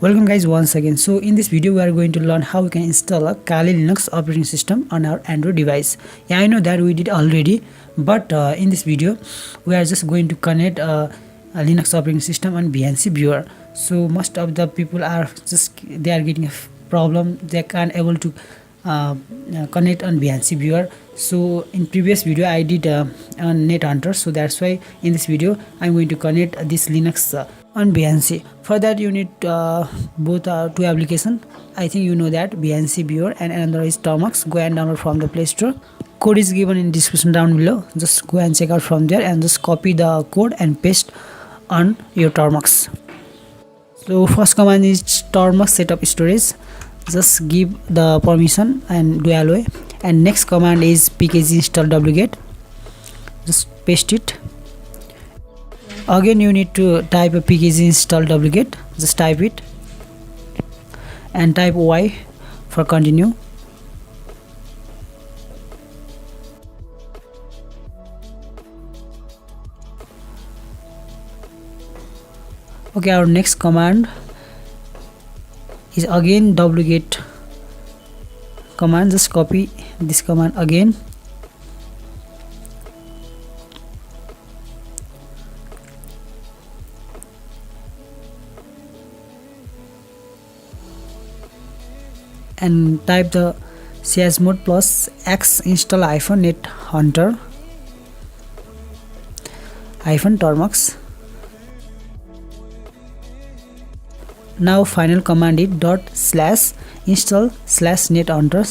Welcome guys once again. So in this video we are going to learn how we can install a Kali Linux operating system on our Android device. Yeah, I know that we did already, but in this video we are just going to connect a Linux operating system on BNC viewer. So most of the people are they are getting a problem, they can't able to connect on BNC viewer. So in previous video I did on Net Hunter, so that's why in this video I'm going to connect this Linux on BNC. For that you need both two applications. I think you know that, BNC viewer, and another is Termux. Go and download from the Play Store. Code is given in description down below. Just go and check out from there and just copy the code and paste on your Termux. So first command is Termux setup storage. Just give the permission and do allow. And next command is pkg install wget. Just paste it. Again you need to type a pkg install wget. Just type it and type y for continue. Okay, our next command is again wget command. Just copy this command again and type the chmod plus x install -net hunter -termux. Now final command is /install/net hunter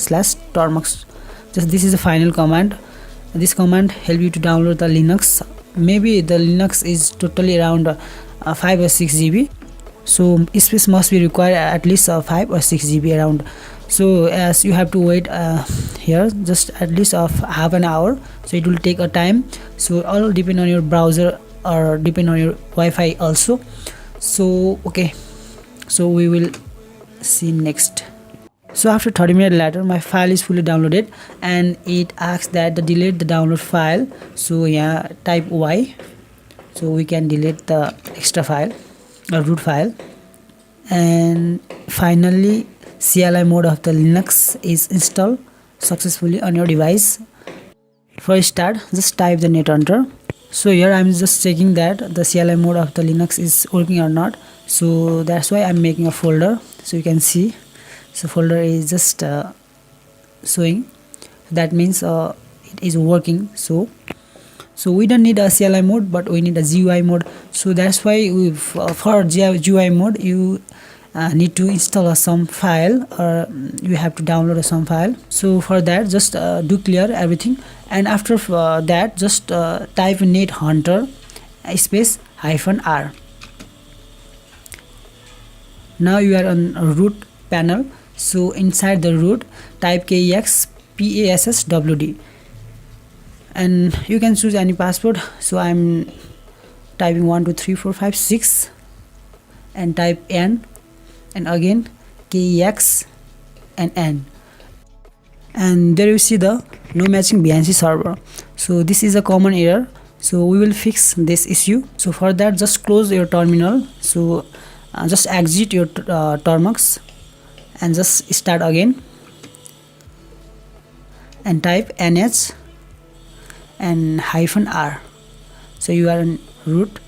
/termux. Just this is the final command. This command help you to download the Linux. Maybe the Linux is totally around 5 or 6 GB, so space must be required at least 5 or 6 GB around. So as you have to wait here just at least of half an hour, so it will take a time. So all depend on your browser or depend on your Wi-Fi also. So okay, so we will see next. So after 30 minutes later my file is fully downloaded and it asks that delete the download file. So yeah, type y, so we can delete the extra file or root file. And finally CLI mode of the Linux is installed successfully on your device. For start, just type the Net Hunter. So here I'm just checking that the CLI mode of the Linux is working or not. So that's why I'm making a folder, so you can see. So folder is just showing, that means it is working. So we don't need a CLI mode, but we need a GUI mode. So that's why for GUI mode you need to install some file, or you have to download some file. So for that just do clear everything, and after that just type Net Hunter space -r. Now you are on root panel, so inside the root type kex passwd and you can choose any password. So I'm typing 1 2 3 4 5 6 and type n and again kex and n, and there you see the no matching BNC server. So this is a common error, so we will fix this issue. So for that just close your terminal. So just exit your Termux and just start again and type nh and -r. So you are in root.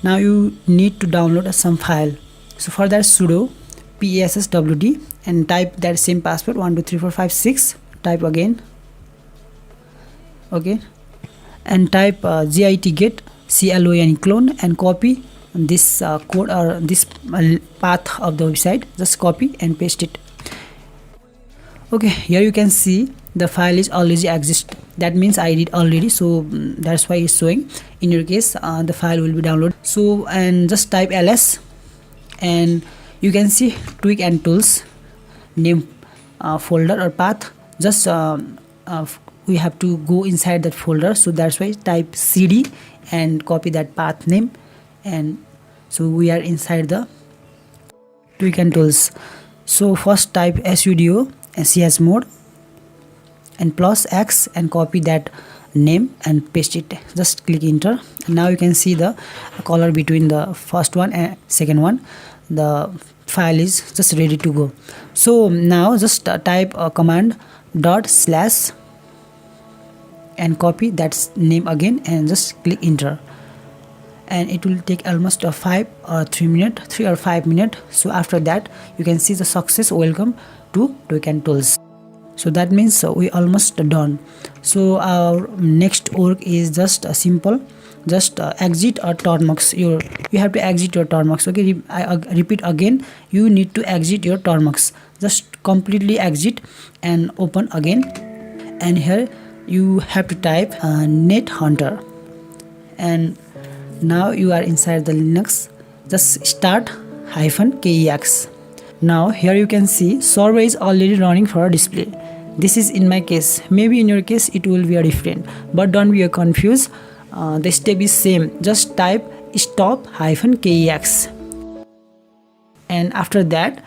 Now you need to download some file. So for that sudo passwd and type that same password 1 2 3 4 5 6, type again, okay, and type git clone and copy this code or this path of the website. Just copy and paste it. Okay, here you can see the file is already exist, that means I did already, so that's why it's showing. In your case the file will be downloaded. So and just type ls and you can see tweak and tools name folder or path. Just we have to go inside that folder, so that's why type cd and copy that path name, and so we are inside the tweak and tools. So first type sudo and chmod and +x and copy that name and paste it. Just click enter. Now you can see the color between the first one and second one. The file is just ready to go. So now just type a command // and copy that name again and just click enter, and it will take almost 3 or 5 minutes. So after that you can see the success welcome to Token Tools. So that means we almost done. So our next work is just simple. Just exit or Tormux. You have to exit your Tormux. Okay, I repeat again, you need to exit your Tormux. Just completely exit and open again, and here you have to type net hunter, and now you are inside the Linux. Just start -kex. Now here you can see server is already running for a display. This is in my case. Maybe in your case it will be a different, but don't be confused. The step is same. Just type stop -kex, and after that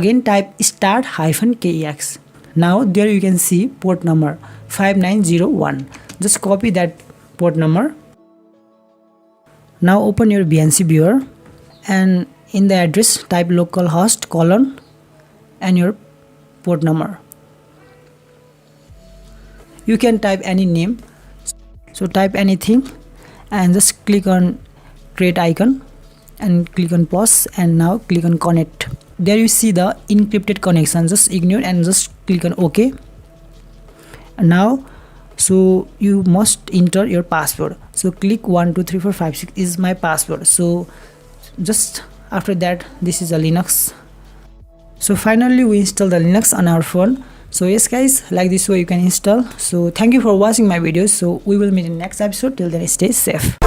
again type start -kex. Now there you can see port number 5901. Just copy that port number. Now open your BNC viewer, and in the address type localhost : and your port number. You can type any name, so type anything and just click on create icon and click on pause, and now click on connect. There you see the encrypted connection. Just ignore and just click on OK. And now so you must enter your password. So click 1 2 3 4 5 6 is my password. So just after that, this is a Linux. So finally we install the Linux on our phone. So yes guys, like this way you can install. So thank you for watching my videos. So we will meet in next episode. Till then, stay safe.